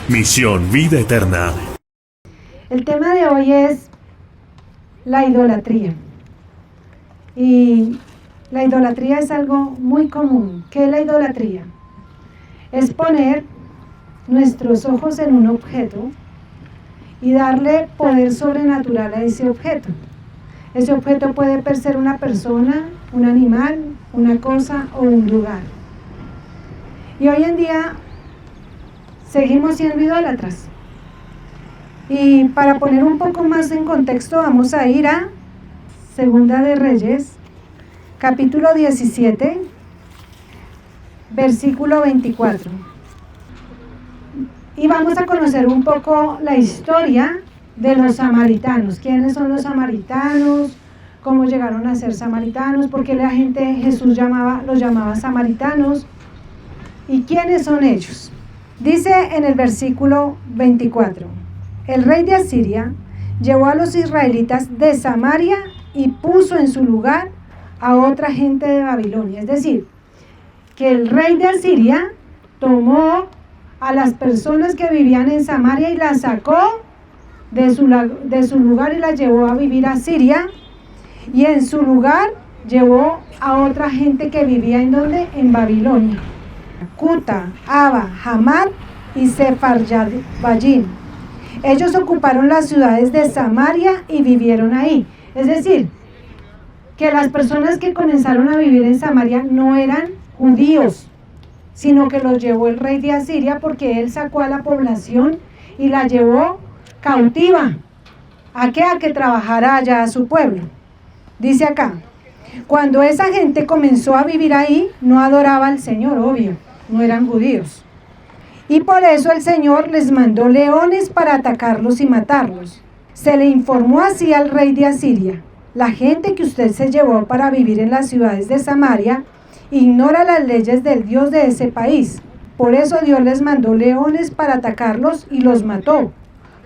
Misión Vida Eterna. El tema de hoy es la idolatría. Y la idolatría es algo muy común. ¿Qué es la idolatría? Es poner nuestros ojos en un objeto y darle poder sobrenatural a ese objeto. Ese objeto puede ser una persona, un animal, una cosa o un lugar. Y hoy en día seguimos siendo idólatras. Y para poner un poco más en contexto, vamos a ir a Segunda de Reyes, capítulo 17, versículo 24. Y vamos a conocer un poco la historia de los samaritanos. ¿Quiénes son los samaritanos? ¿Cómo llegaron a ser samaritanos? ¿Por qué la gente, Jesús los llamaba samaritanos? ¿Y quiénes son ellos? Dice en el versículo 24: el rey de Asiria llevó a los israelitas de Samaria y puso en su lugar a otra gente de Babilonia. Es decir, que el rey de Asiria tomó a las personas que vivían en Samaria y las sacó de su lugar y las llevó a vivir a Siria, y en su lugar llevó a otra gente que vivía ¿en dónde? En Babilonia. Cuta, Aba, Hamad y Sefarvayim. Ellos ocuparon las ciudades de Samaria y vivieron ahí. Es decir, que las personas que comenzaron a vivir en Samaria no eran judíos, sino que los llevó el rey de Asiria, porque él sacó a la población y la llevó cautiva. ¿A qué? A que trabajara allá a su pueblo. Dice acá: cuando esa gente comenzó a vivir ahí, no adoraba al Señor, obvio, no eran judíos. Y por eso el Señor les mandó leones para atacarlos y matarlos. Se le informó así al rey de Asiria: la gente que usted se llevó para vivir en las ciudades de Samaria ignora las leyes del Dios de ese país. Por eso Dios les mandó leones para atacarlos y los mató,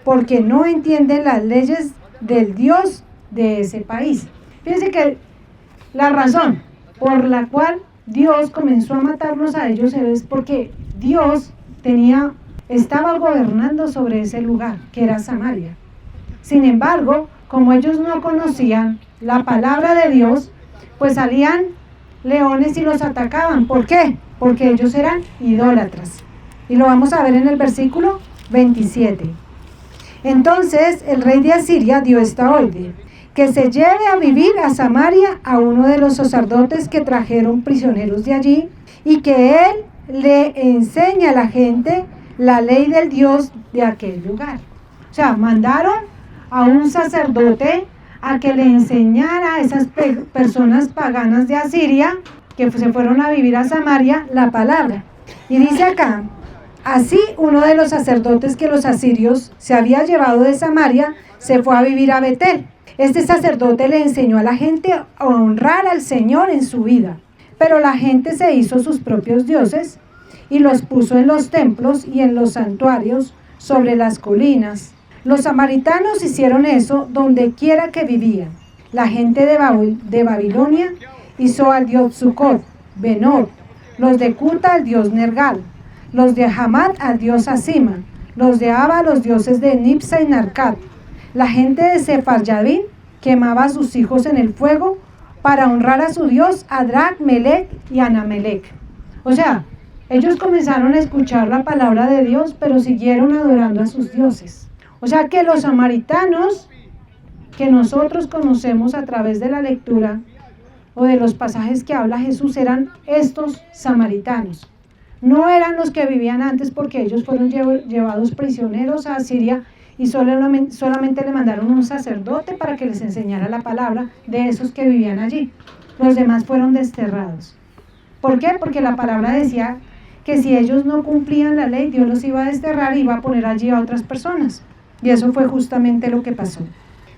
porque no entienden las leyes del Dios de ese país. Fíjense que la razón por la cual Dios comenzó a matarlos a ellos es porque Dios estaba gobernando sobre ese lugar, que era Samaria. Sin embargo, como ellos no conocían la palabra de Dios, pues salían leones y los atacaban. ¿Por qué? Porque ellos eran idólatras. Y lo vamos a ver en el versículo 27. Entonces el rey de Asiria dio esta orden: que se lleve a vivir a Samaria a uno de los sacerdotes que trajeron prisioneros de allí, y que él le enseñe a la gente la ley del Dios de aquel lugar. O sea, mandaron a un sacerdote a que le enseñara a esas personas paganas de Asiria, que se fueron a vivir a Samaria, la palabra. Y dice acá: así uno de los sacerdotes que los asirios se había llevado de Samaria se fue a vivir a Betel. Este sacerdote le enseñó a la gente a honrar al Señor en su vida, pero la gente se hizo sus propios dioses y los puso en los templos y en los santuarios sobre las colinas. Los samaritanos hicieron eso donde quiera que vivían. La gente de Babilonia hizo al dios Sucot, Benot, los de Cuta al dios Nergal, los de Hamad al dios Asima, los de Aba los dioses de Nipsa y Narcat. La gente de Sefarvayim quemaba a sus hijos en el fuego para honrar a su dios Adrak, Melech y Anamelech. O sea, ellos comenzaron a escuchar la palabra de Dios, pero siguieron adorando a sus dioses. O sea que los samaritanos que nosotros conocemos a través de la lectura o de los pasajes que habla Jesús eran estos samaritanos. No eran los que vivían antes, porque ellos fueron llevados prisioneros a Asiria y solamente le mandaron un sacerdote para que les enseñara la palabra de esos que vivían allí. Los demás fueron desterrados. ¿Por qué? Porque la palabra decía que si ellos no cumplían la ley, Dios los iba a desterrar y iba a poner allí a otras personas. Y eso fue justamente lo que pasó.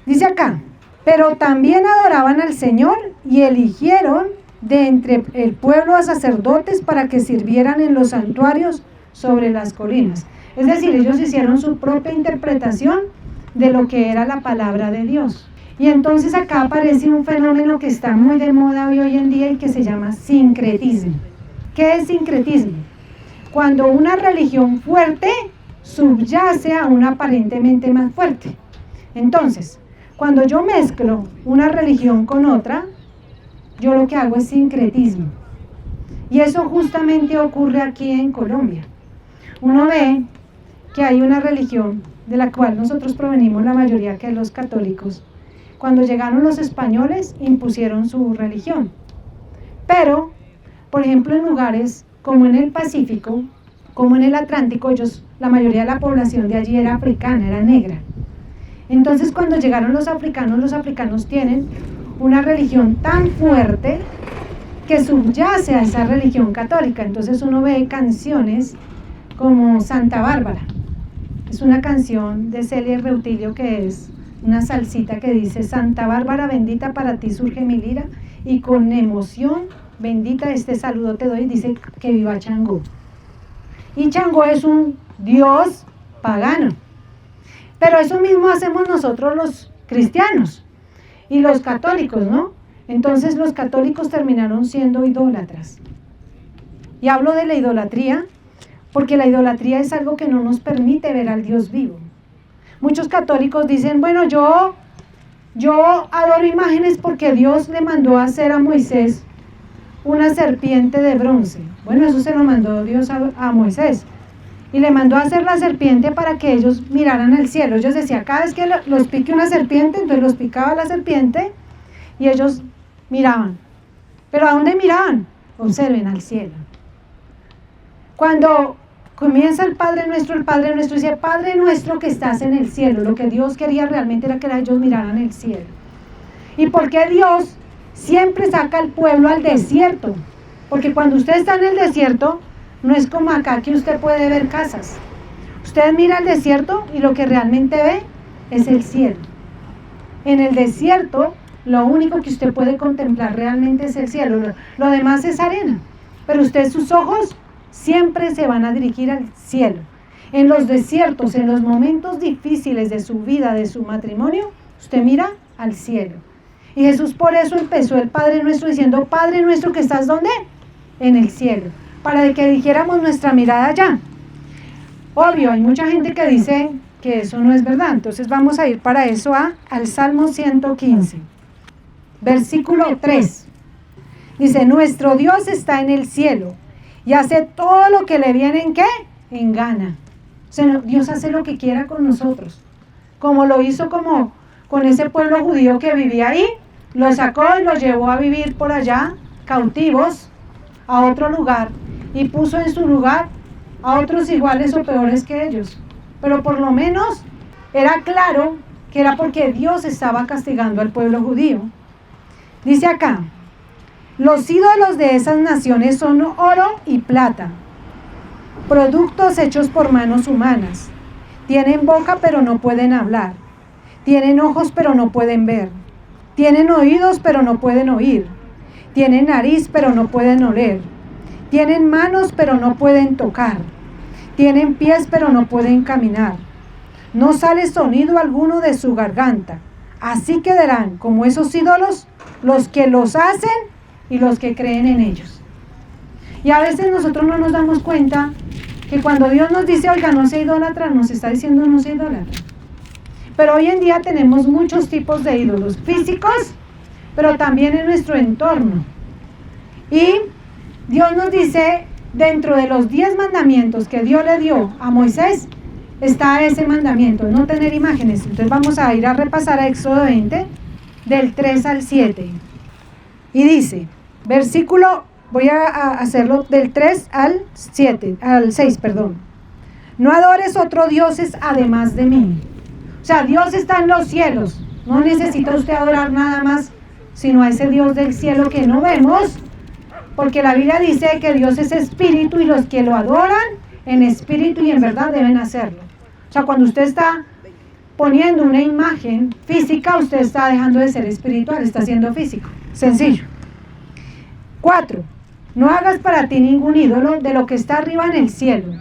Dice acá: pero también adoraban al Señor y eligieron de entre el pueblo a sacerdotes para que sirvieran en los santuarios sobre las colinas. Es decir, ellos hicieron su propia interpretación de lo que era la palabra de Dios. Y entonces acá aparece un fenómeno que está muy de moda hoy en día y que se llama sincretismo. ¿Qué es sincretismo? Cuando una religión fuerte subyace a una aparentemente más fuerte. Entonces, cuando yo mezclo una religión con otra, yo lo que hago es sincretismo. Y eso justamente ocurre aquí en Colombia. Uno ve que hay una religión de la cual nosotros provenimos la mayoría, que es los católicos. Cuando llegaron los españoles, impusieron su religión. Pero, por ejemplo, en lugares como en el Pacífico, como en el Atlántico, la mayoría de la población de allí era africana, era negra. Entonces, cuando llegaron los africanos tienen una religión tan fuerte que subyace a esa religión católica. Entonces uno ve canciones como Santa Bárbara. Es una canción de Celia Reutilio que es una salsita que dice: Santa Bárbara bendita, para ti surge mi lira, y con emoción bendita este saludo te doy, dice que viva Changó. Y Changó es un dios pagano. Pero eso mismo hacemos nosotros los cristianos y los católicos, ¿no? Entonces los católicos terminaron siendo idólatras. Y hablo de la idolatría porque la idolatría es algo que no nos permite ver al Dios vivo. Muchos católicos dicen: bueno, yo adoro imágenes porque Dios le mandó a hacer a Moisés una serpiente de bronce. Bueno, eso se lo mandó Dios a Moisés. Y le mandó a hacer la serpiente para que ellos miraran al cielo. Ellos decían, cada vez que los pique una serpiente, entonces los picaba la serpiente y ellos miraban. ¿Pero a dónde miraban? Observen, al cielo. Cuando comienza el Padre Nuestro dice: Padre nuestro que estás en el cielo. Lo que Dios quería realmente era que ellos miraran el cielo. ¿Y por qué Dios siempre saca al pueblo al desierto? Porque cuando usted está en el desierto, no es como acá que usted puede ver casas. Usted mira el desierto y lo que realmente ve es el cielo. En el desierto, lo único que usted puede contemplar realmente es el cielo. Lo demás es arena. Pero sus ojos siempre se van a dirigir al cielo. En los desiertos, en los momentos difíciles de su vida, de su matrimonio, usted mira al cielo. Y Jesús por eso empezó el Padre Nuestro diciendo: Padre nuestro que estás ¿dónde? En el cielo. Para que dirigiéramos nuestra mirada allá. Obvio, hay mucha gente que dice que eso no es verdad. Entonces vamos a ir para eso al Salmo 115. Versículo 3. Dice: nuestro Dios está en el cielo y hace todo lo que le viene ¿en qué? En gana. O sea, Dios hace lo que quiera con nosotros. Como lo hizo con ese pueblo judío que vivía ahí. Lo sacó y lo llevó a vivir por allá, cautivos, a otro lugar. Y puso en su lugar a otros iguales o peores que ellos. Pero por lo menos era claro que era porque Dios estaba castigando al pueblo judío. Dice acá: los ídolos de esas naciones son oro y plata, productos hechos por manos humanas. Tienen boca pero no pueden hablar. Tienen ojos pero no pueden ver. Tienen oídos pero no pueden oír. Tienen nariz pero no pueden oler. Tienen manos pero no pueden tocar. Tienen pies pero no pueden caminar. No sale sonido alguno de su garganta. Así quedarán como esos ídolos los que los hacen y los que creen en ellos. Y a veces nosotros no nos damos cuenta que cuando Dios nos dice: oiga, no se idólatra, nos está diciendo no se idólatra. Pero hoy en día tenemos muchos tipos de ídolos físicos, pero también en nuestro entorno. Y Dios nos dice, dentro de los 10 mandamientos que Dios le dio a Moisés, está ese mandamiento, no tener imágenes. Entonces vamos a ir a repasar a Éxodo 20, del 3 al 7. Y dice, voy a hacerlo del 3 al 6, perdón. No adores otros dioses además de mí. O sea, Dios está en los cielos. No necesita usted adorar nada más, sino a ese Dios del cielo que no vemos. Porque la Biblia dice que Dios es espíritu y los que lo adoran en espíritu y en verdad deben hacerlo. O sea, cuando usted está poniendo una imagen física, usted está dejando de ser espiritual, está siendo físico. Sencillo. 4. No hagas para ti ningún ídolo de lo que está arriba en el cielo,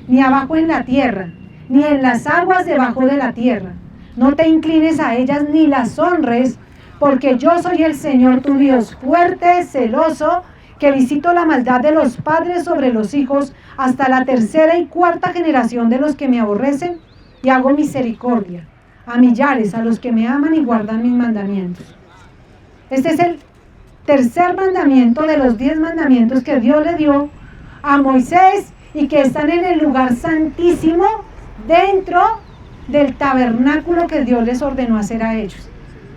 ni abajo en la tierra, ni en las aguas debajo de la tierra. No te inclines a ellas ni las honres, porque yo soy el Señor tu Dios, fuerte, celoso, que visito la maldad de los padres sobre los hijos hasta la tercera y cuarta generación de los que me aborrecen, y hago misericordia a millares, a los que me aman y guardan mis mandamientos. Este es el tercer mandamiento de los 10 mandamientos que Dios le dio a Moisés y que están en el lugar santísimo dentro del tabernáculo que Dios les ordenó hacer a ellos.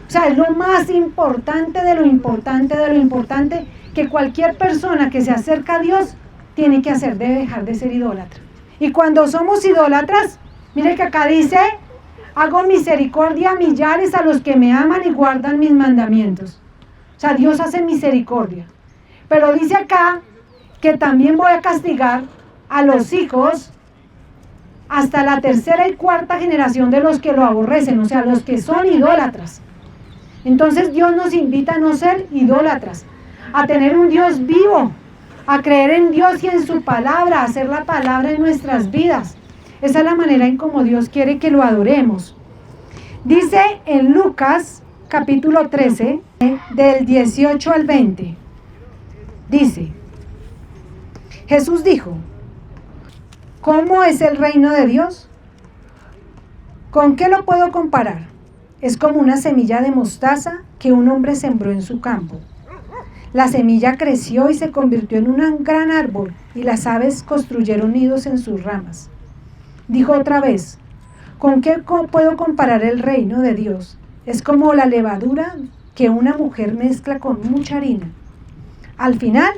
O sea, es lo más importante de lo importante de lo importante que cualquier persona que se acerca a Dios tiene que hacer, debe dejar de ser idólatra. Y cuando somos idólatras, mire que acá dice, hago misericordia a millares a los que me aman y guardan mis mandamientos. O sea, Dios hace misericordia. Pero dice acá que también voy a castigar a los hijos hasta la tercera y cuarta generación de los que lo aborrecen, o sea, los que son idólatras. Entonces Dios nos invita a no ser idólatras, a tener un Dios vivo, a creer en Dios y en su palabra, a hacer la palabra en nuestras vidas. Esa es la manera en cómo Dios quiere que lo adoremos. Dice en Lucas capítulo 13, del 18 al 20, dice, Jesús dijo, ¿cómo es el reino de Dios? ¿Con qué lo puedo comparar? Es como una semilla de mostaza que un hombre sembró en su campo. La semilla creció y se convirtió en un gran árbol, y las aves construyeron nidos en sus ramas. Dijo otra vez, ¿con qué puedo comparar el reino de Dios? Es como la levadura que una mujer mezcla con mucha harina. Al final,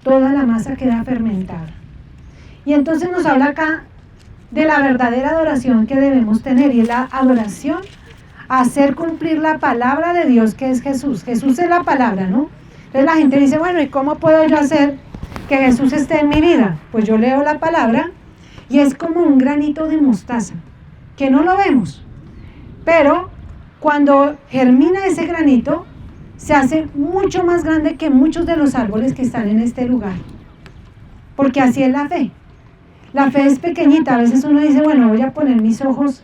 toda la masa queda fermentada. Y entonces nos habla acá de la verdadera adoración que debemos tener, y es la adoración a hacer cumplir la palabra de Dios, que es Jesús. Jesús es la palabra, ¿no? Entonces la gente dice, bueno, ¿y cómo puedo yo hacer que Jesús esté en mi vida? Pues yo leo la palabra y es como un granito de mostaza, que no lo vemos, pero cuando germina ese granito, se hace mucho más grande que muchos de los árboles que están en este lugar, porque así es la fe. La fe es pequeñita, a veces uno dice, bueno, voy a poner mis ojos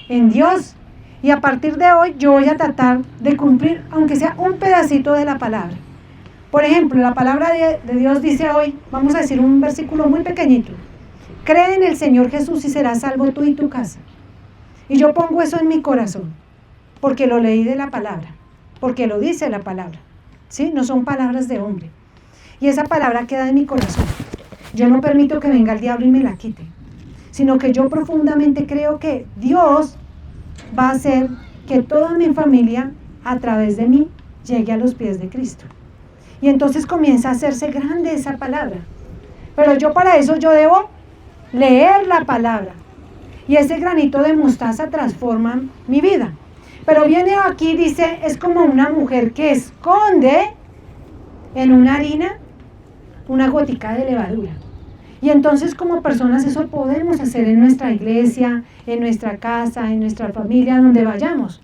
en Dios, y a partir de hoy yo voy a tratar de cumplir, aunque sea un pedacito de la palabra. Por ejemplo, la palabra de Dios dice hoy, vamos a decir un versículo muy pequeñito, cree en el Señor Jesús y serás salvo tú y tu casa. Y yo pongo eso en mi corazón, porque lo leí de la palabra, porque lo dice la palabra, ¿sí? No son palabras de hombre. Y esa palabra queda en mi corazón. Yo no permito que venga el diablo y me la quite, sino que yo profundamente creo que Dios va a hacer que toda mi familia, a través de mí, llegue a los pies de Cristo. Y entonces comienza a hacerse grande esa palabra. Pero yo para eso yo debo leer la palabra. Y ese granito de mostaza transforma mi vida. Pero viene aquí, dice, es como una mujer que esconde en una harina una gotica de levadura. Y entonces como personas eso podemos hacer en nuestra iglesia, en nuestra casa, en nuestra familia, donde vayamos.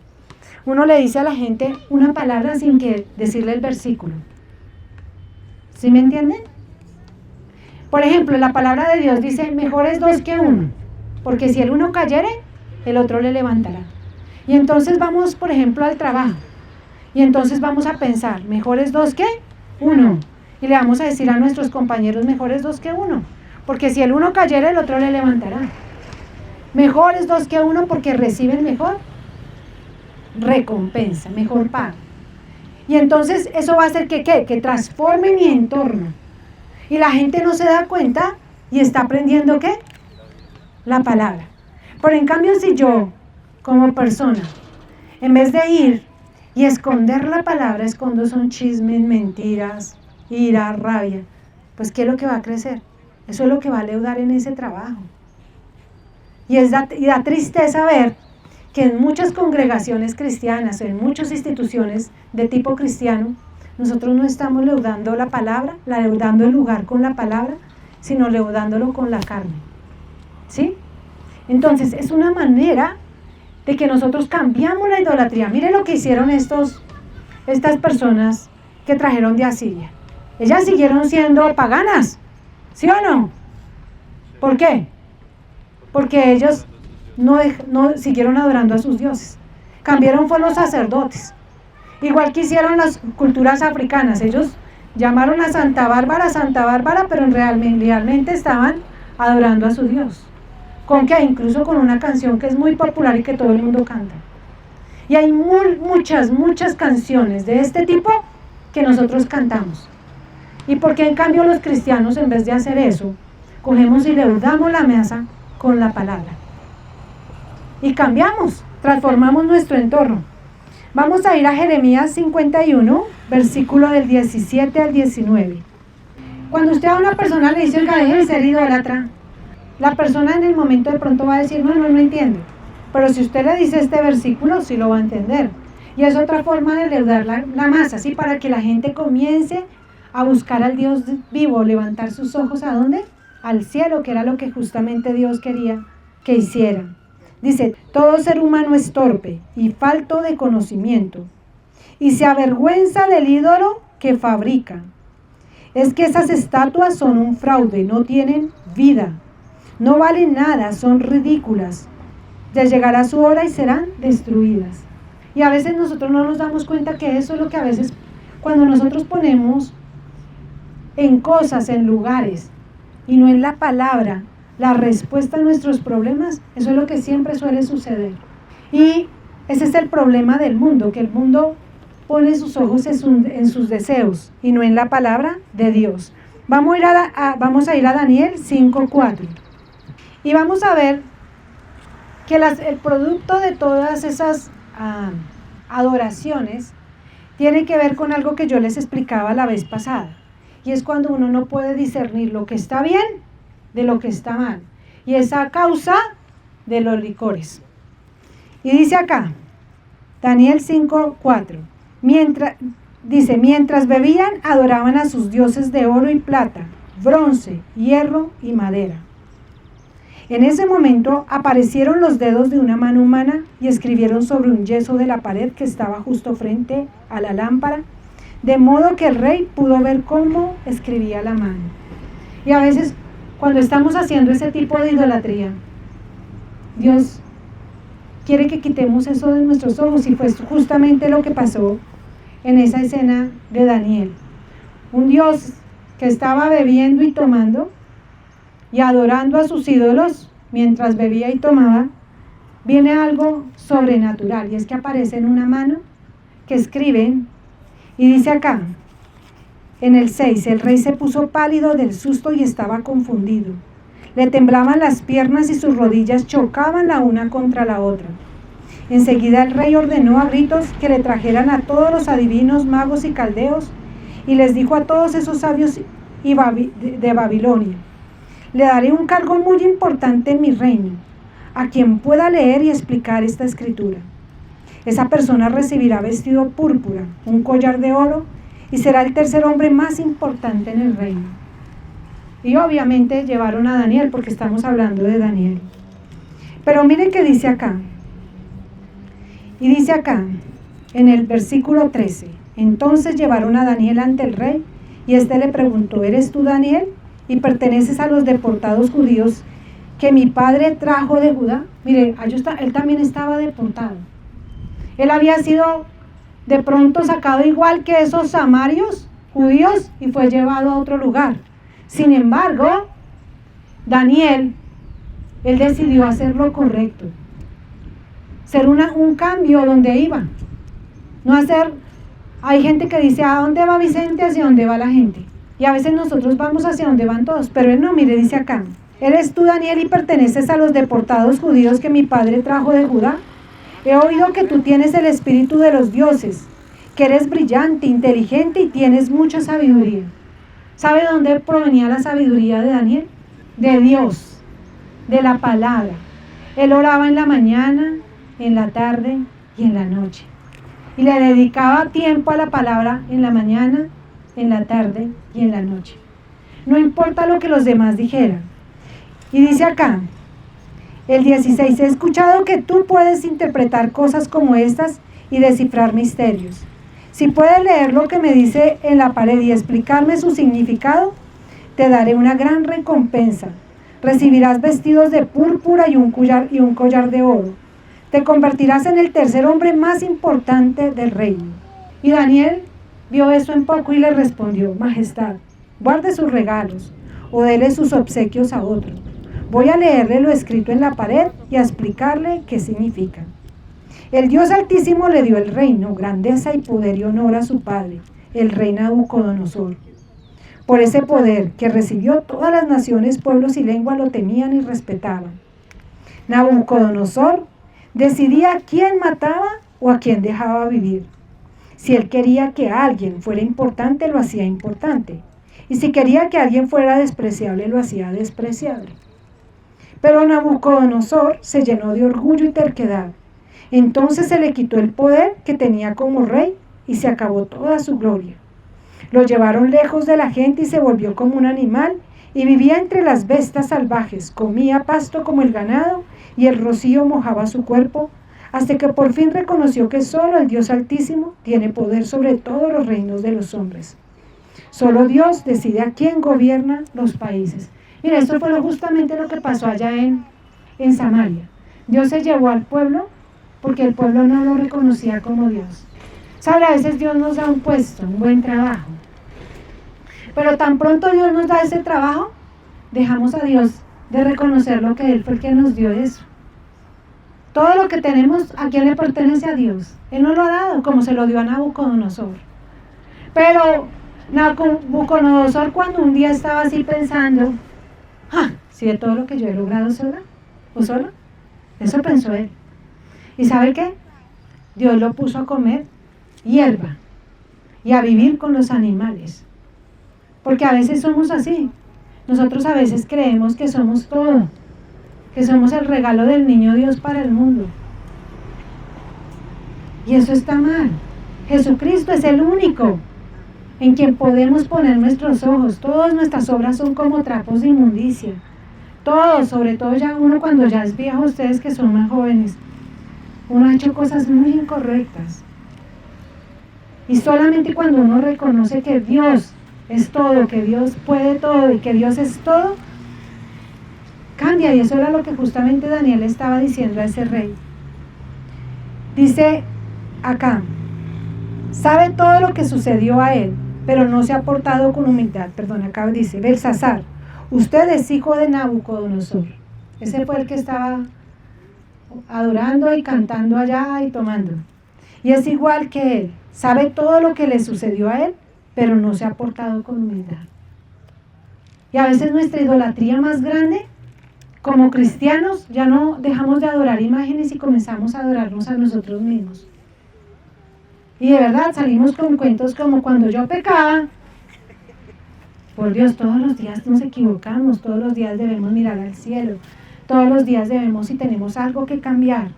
Uno le dice a la gente una palabra sin que decirle el versículo. ¿Sí me entienden? Por ejemplo, la palabra de Dios dice, mejor es 2 que 1, porque si el uno cayere, el otro le levantará. Y entonces vamos, por ejemplo, al trabajo, y entonces vamos a pensar, mejor es 2 que 1, y le vamos a decir a nuestros compañeros, mejor es 2 que 1, porque si el uno cayere, el otro le levantará. Mejor es 2 que 1 porque reciben mejor recompensa, mejor pago. Y entonces eso va a hacer que transforme mi entorno. Y la gente no se da cuenta y está aprendiendo ¿qué? La palabra. Pero en cambio si yo, como persona, en vez de ir y esconder la palabra, escondo son chismes, mentiras, ira, rabia, pues ¿qué es lo que va a crecer? Eso es lo que va a leudar en ese trabajo. Y da tristeza ver que en muchas congregaciones cristianas, en muchas instituciones de tipo cristiano, nosotros no estamos leudando la palabra, leudando el lugar con la palabra, sino leudándolo con la carne. ¿Sí? Entonces, es una manera de que nosotros cambiamos la idolatría. Mire lo que hicieron estas personas que trajeron de Asiria. Ellas siguieron siendo paganas, ¿sí o no? ¿Por qué? Porque ellos no siguieron adorando a sus dioses. Cambiaron fue los sacerdotes. Igual que hicieron las culturas africanas. Ellos Llamaron a Santa Bárbara, pero realmente estaban adorando a su Dios. ¿Con qué? Incluso con una canción que es muy popular y que todo el mundo canta. Y hay muchas canciones de este tipo que nosotros cantamos. ¿Y por qué en cambio los cristianos, en vez de hacer eso, cogemos y leudamos la mesa con la palabra? Y cambiamos, transformamos nuestro entorno. Vamos a ir a Jeremías 51, versículo del 17 al 19. Cuando usted a una persona le dice, oiga, deje de ser idólatra, la persona en el momento de pronto va a decir, no entiendo. Pero si usted le dice este versículo, sí lo va a entender. Y es otra forma de leudar la masa, ¿sí? Para que la gente comience a buscar al Dios vivo, levantar sus ojos ¿a dónde? Al cielo, que era lo que justamente Dios quería que hicieran. Dice, todo ser humano es torpe y falto de conocimiento, y se avergüenza del ídolo que fabrica. Es que esas estatuas son un fraude, no tienen vida, no valen nada, son ridículas. Ya llegará su hora y serán destruidas. Y a veces nosotros no nos damos cuenta que eso es lo que a veces, cuando nosotros ponemos en cosas, en lugares, y no en la palabra, la respuesta a nuestros problemas, eso es lo que siempre suele suceder. Y ese es el problema del mundo, que el mundo pone sus ojos en sus deseos y no en la palabra de Dios. Vamos a ir a Daniel 5:4 y vamos a ver que el producto de todas esas adoraciones tiene que ver con algo que yo les explicaba la vez pasada, y es cuando uno no puede discernir lo que está bien de lo que está mal, y es a causa de los licores. Y dice acá, Daniel 5:4, mientras bebían, adoraban a sus dioses de oro y plata, bronce, hierro y madera. En ese momento aparecieron los dedos de una mano humana y escribieron sobre un yeso de la pared que estaba justo frente a la lámpara, de modo que el rey pudo ver cómo escribía la mano. Y a veces, cuando estamos haciendo ese tipo de idolatría, Dios quiere que quitemos eso de nuestros ojos, y fue justamente lo que pasó en esa escena de Daniel. Un Dios que estaba bebiendo y tomando y adorando a sus ídolos mientras bebía y tomaba, viene algo sobrenatural, y es que aparece en una mano que escribe, y dice acá, en el 6, el rey se puso pálido del susto y estaba confundido. Le temblaban las piernas y sus rodillas chocaban la una contra la otra. Enseguida el rey ordenó a gritos que le trajeran a todos los adivinos, magos y caldeos, y les dijo a todos esos sabios de Babilonia, le daré un cargo muy importante en mi reino, a quien pueda leer y explicar esta escritura. Esa persona recibirá vestido púrpura, un collar de oro, y será el tercer hombre más importante en el reino. Y obviamente llevaron a Daniel, porque estamos hablando de Daniel. Pero miren qué dice acá. Y dice acá, en el versículo 13, entonces llevaron a Daniel ante el rey, y éste le preguntó, ¿eres tú Daniel? ¿Y perteneces a los deportados judíos que mi padre trajo de Judá? Mire, él también estaba deportado. Él había sido de pronto sacado igual que esos samarios judíos y fue llevado a otro lugar. Sin embargo, Daniel, él decidió hacer lo correcto, ser un cambio donde iba, no hacer. Hay gente que dice, ¿a dónde va Vicente? ¿Hacia dónde va la gente? Y a veces nosotros vamos hacia donde van todos, pero él no. Mire, dice acá, ¿eres tú Daniel y perteneces a los deportados judíos que mi padre trajo de Judá? He oído que tú tienes el espíritu de los dioses, que eres brillante, inteligente y tienes mucha sabiduría. ¿Sabe dónde provenía la sabiduría de Daniel? De Dios, de la palabra. Él oraba en la mañana, en la tarde y en la noche. Y le dedicaba tiempo a la palabra en la mañana, en la tarde y en la noche. No importa lo que los demás dijeran. Y dice acá, el 16, he escuchado que tú puedes interpretar cosas como estas y descifrar misterios. Si puedes leer lo que me dice en la pared y explicarme su significado, te daré una gran recompensa. Recibirás vestidos de púrpura y un collar de oro. Te convertirás en el tercer hombre más importante del reino. Y Daniel vio eso en poco y le respondió: Majestad, guarde sus regalos o dele sus obsequios a otro. Voy a leerle lo escrito en la pared y a explicarle qué significa. El Dios Altísimo le dio el reino, grandeza y poder y honor a su padre, el rey Nabucodonosor. Por ese poder que recibió, todas las naciones, pueblos y lenguas lo temían y respetaban. Nabucodonosor decidía a quién mataba o a quién dejaba vivir. Si él quería que alguien fuera importante, lo hacía importante. Y si quería que alguien fuera despreciable, lo hacía despreciable. Pero Nabucodonosor se llenó de orgullo y terquedad. Entonces se le quitó el poder que tenía como rey y se acabó toda su gloria. Lo llevaron lejos de la gente y se volvió como un animal y vivía entre las bestias salvajes, comía pasto como el ganado y el rocío mojaba su cuerpo, hasta que por fin reconoció que solo el Dios Altísimo tiene poder sobre todos los reinos de los hombres. Solo Dios decide a quién gobierna los países. Mira, esto fue justamente lo que pasó allá en Samaria. Dios se llevó al pueblo porque el pueblo no lo reconocía como Dios. ¿Sabe? A veces Dios nos da un puesto, un buen trabajo. Pero tan pronto Dios nos da ese trabajo, dejamos a Dios de reconocer lo que Él fue el que nos dio eso. Todo lo que tenemos, ¿a quién le pertenece? A Dios. Él nos lo ha dado, como se lo dio a Nabucodonosor. Pero Nabucodonosor, cuando un día estaba así pensando, si de todo lo que yo he logrado sola o solo, eso pensó él. ¿Y sabe qué? Dios lo puso a comer hierba y a vivir con los animales. Porque a veces somos así. Nosotros a veces creemos que somos todo, que somos el regalo del niño Dios para el mundo. Y eso está mal. Jesucristo es el único en quien podemos poner nuestros ojos. Todas nuestras obras son como trapos de inmundicia. Todos, sobre todo ya uno cuando ya es viejo, ustedes que son más jóvenes, uno ha hecho cosas muy incorrectas. Y solamente cuando uno reconoce que Dios es todo, que Dios puede todo y que Dios es todo, cambia. Y eso era lo que justamente Daniel estaba diciendo a ese rey. Dice acá: sabe todo lo que sucedió a él, pero no se ha portado con humildad. Perdón, acá dice: Belsasar, usted es hijo de Nabucodonosor. Ese fue el que estaba adorando y cantando allá y tomando. Y es igual que él. Sabe todo lo que le sucedió a él, pero no se ha portado con humildad. Y a veces nuestra idolatría más grande, como cristianos, ya no dejamos de adorar imágenes y comenzamos a adorarnos a nosotros mismos. Y de verdad salimos con cuentos como cuando yo pecaba. Por Dios, todos los días nos equivocamos, todos los días debemos mirar al cielo, todos los días debemos, si tenemos algo que cambiar.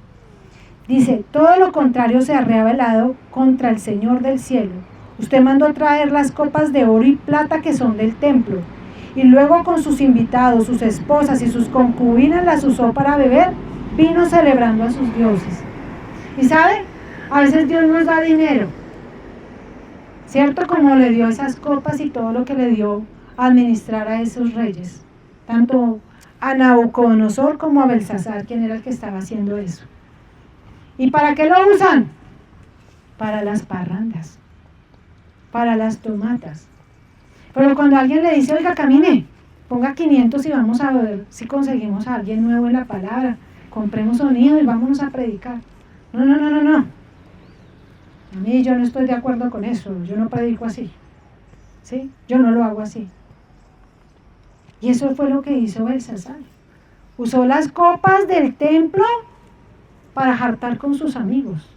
Dice: todo lo contrario se ha revelado contra el Señor del cielo. Usted mandó traer las copas de oro y plata que son del templo, y luego con sus invitados, sus esposas y sus concubinas las usó para beber vino celebrando a sus dioses. ¿Y sabe? A veces Dios nos da dinero, ¿cierto? Como le dio esas copas y todo lo que le dio a administrar a esos reyes, tanto a Nabucodonosor como a Belsasar, quien era el que estaba haciendo eso. ¿Y para qué lo usan? Para las parrandas, para las tomatas. Pero cuando alguien le dice: oiga, camine, ponga 500 y vamos a ver si conseguimos a alguien nuevo en la palabra, compremos sonido y vámonos a predicar. No. A mí yo no estoy de acuerdo con eso, yo no predico así, ¿sí? Yo no lo hago así. Y eso fue lo que hizo Belsasar. Usó las copas del templo para jartar con sus amigos.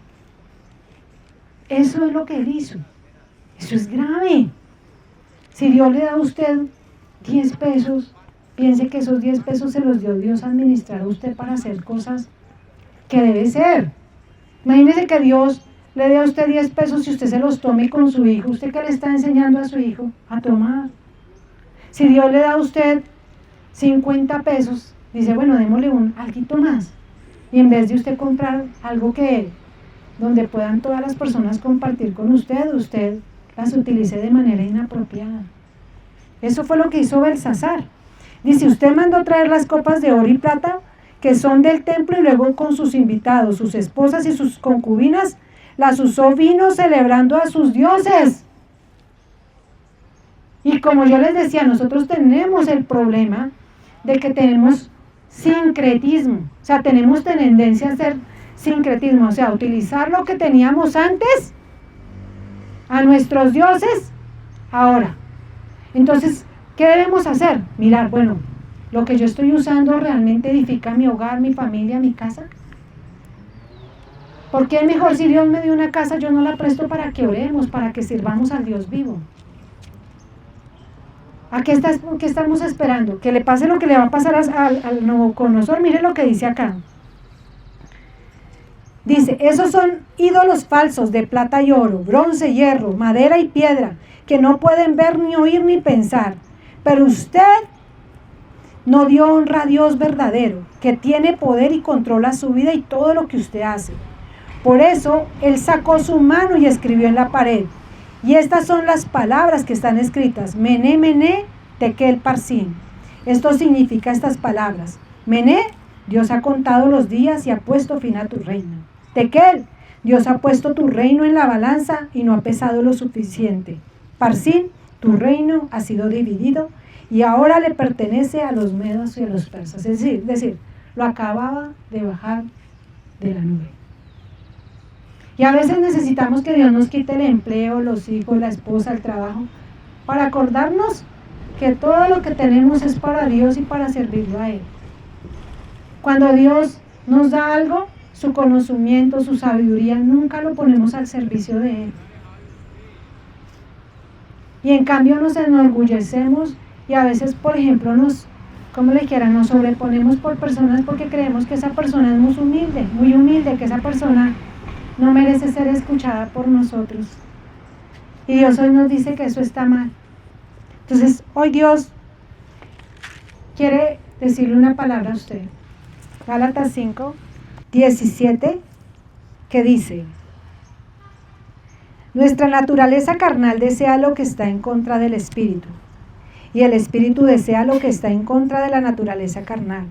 Eso es lo que él hizo. Eso es grave. Si Dios le da a usted 10 pesos, piense que esos 10 pesos se los dio Dios a administrar a usted para hacer cosas que debe ser. Imagínese que Dios le dé a usted 10 pesos y usted se los tome con su hijo. ¿Usted qué le está enseñando a su hijo? A tomar. Si Dios le da a usted 50 pesos, dice: bueno, démosle algo más. Y en vez de usted comprar algo donde puedan todas las personas compartir con usted las utilice de manera inapropiada. Eso fue lo que hizo Belsasar. Dice: usted mandó traer las copas de oro y plata que son del templo, y luego con sus invitados, sus esposas y sus concubinas las usó vino celebrando a sus dioses. como yo les decía, nosotros tenemos el problema de que tenemos sincretismo, o sea, tenemos tendencia a hacer sincretismo, o sea, utilizar lo que teníamos antes a nuestros dioses ahora. Entonces, ¿qué debemos hacer? Mirar, bueno, lo que yo estoy usando realmente edifica mi hogar, mi familia, mi casa. ¿Por qué mejor si Dios me dio una casa, yo no la presto para que oremos, para que sirvamos al Dios vivo? ¿A qué estamos esperando? Que le pase lo que le va a pasar al Nabucodonosor. Mire lo que dice acá. Dice, esos son ídolos falsos de plata y oro, bronce, hierro, madera y piedra, que no pueden ver, ni oír, ni pensar. Pero usted no dio honra a Dios verdadero, que tiene poder y controla su vida y todo lo que usted hace. Por eso, él sacó su mano y escribió en la pared. Y estas son las palabras que están escritas. Mené, mené, tekel, parsin. Esto significa estas palabras. Mené, Dios ha contado los días y ha puesto fin a tu reino. Tekel, Dios ha puesto tu reino en la balanza y no ha pesado lo suficiente. Parsin, tu reino ha sido dividido y ahora le pertenece a los medos y a los persas. Es decir, lo acababa de bajar de la nube. Y a veces necesitamos que Dios nos quite el empleo, los hijos, la esposa, el trabajo, para acordarnos que todo lo que tenemos es para Dios y para servirlo a Él. Cuando Dios nos da algo, su conocimiento, su sabiduría, nunca lo ponemos al servicio de Él. Y en cambio nos enorgullecemos y a veces, por ejemplo, nos sobreponemos por personas porque creemos que esa persona es muy humilde, que esa persona no merece ser escuchada por nosotros. Y Dios hoy nos dice que eso está mal. Entonces, hoy Dios quiere decirle una palabra a usted. Gálatas 5, 17, que dice: nuestra naturaleza carnal desea lo que está en contra del Espíritu, y el Espíritu desea lo que está en contra de la naturaleza carnal.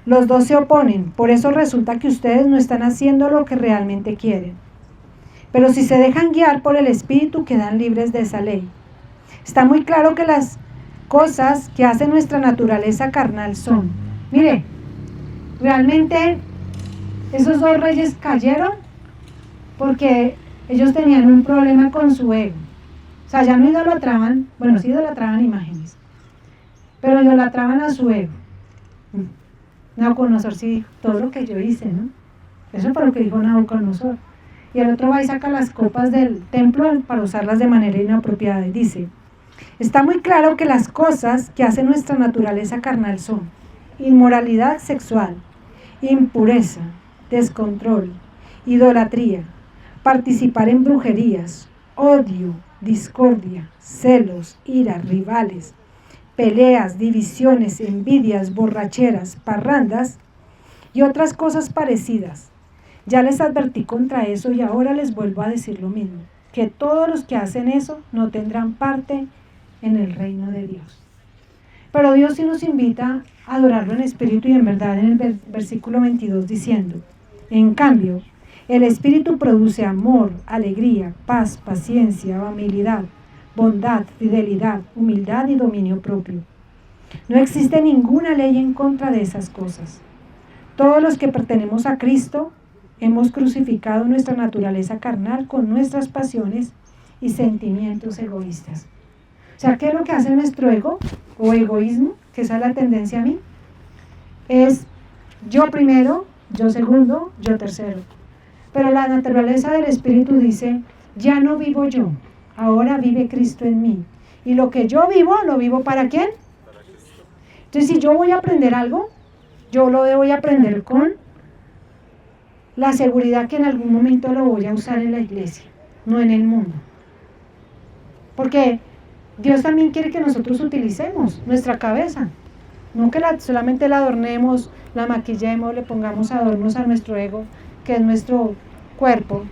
Los dos se oponen, por eso resulta que ustedes no están haciendo lo que realmente quieren. Pero si se dejan guiar por el Espíritu, quedan libres de esa ley. Está muy claro que las cosas que hace nuestra naturaleza carnal son, mire, realmente esos dos reyes cayeron porque ellos tenían un problema con su ego. O sea, ya no idolatraban, bueno, sí idolatraban imágenes, pero idolatraban a su ego. Nabucodonosor sí dijo, todo lo que yo hice, ¿no? Eso fue lo que dijo Nabucodonosor. Y el otro va y saca las copas del templo para usarlas de manera inapropiada. Y dice, está muy claro que las cosas que hace nuestra naturaleza carnal son inmoralidad sexual, impureza, descontrol, idolatría, participar en brujerías, odio, discordia, celos, ira, rivales, peleas, divisiones, envidias, borracheras, parrandas y otras cosas parecidas. Ya les advertí contra eso y ahora les vuelvo a decir lo mismo, que todos los que hacen eso no tendrán parte en el reino de Dios. Pero Dios sí nos invita a adorarlo en espíritu y en verdad en el versículo 22 diciendo, en cambio, el Espíritu produce amor, alegría, paz, paciencia, amabilidad, bondad, fidelidad, humildad y dominio propio. No existe ninguna ley en contra de esas cosas. Todos los que pertenecemos a Cristo hemos crucificado nuestra naturaleza carnal con nuestras pasiones y sentimientos egoístas. O sea, ¿qué es lo que hace nuestro ego o egoísmo? Que esa es la tendencia a mí. Es yo primero, yo segundo, yo tercero. Pero la naturaleza del Espíritu dice, ya no vivo yo, ahora vive Cristo en mí. Y lo que yo vivo, ¿lo vivo para quién? Entonces, si yo voy a aprender algo, yo lo voy a aprender con la seguridad que en algún momento lo voy a usar en la iglesia, no en el mundo. Porque Dios también quiere que nosotros utilicemos nuestra cabeza, no que solamente la adornemos, la maquillemos, le pongamos adornos a nuestro ego, que es nuestro cuerpo,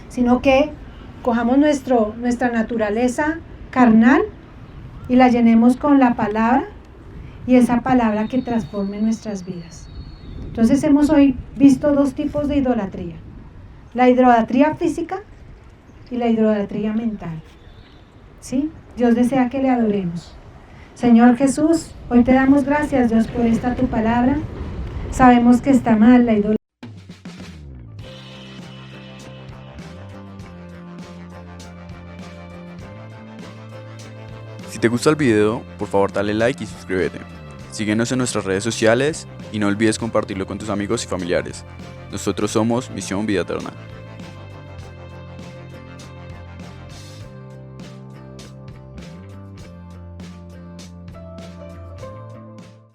sino que cojamos nuestra naturaleza carnal y la llenemos con la palabra y esa palabra que transforme nuestras vidas. Entonces hemos hoy visto dos tipos de idolatría, la idolatría física y la idolatría mental, ¿sí? Dios desea que le adoremos. Señor Jesús, hoy te damos gracias, Dios, por esta tu palabra. Sabemos que está mal la idolatría. Si te gusta el video, por favor dale like y suscríbete. Síguenos en nuestras redes sociales y no olvides compartirlo con tus amigos y familiares. Nosotros somos Misión Vida Eterna.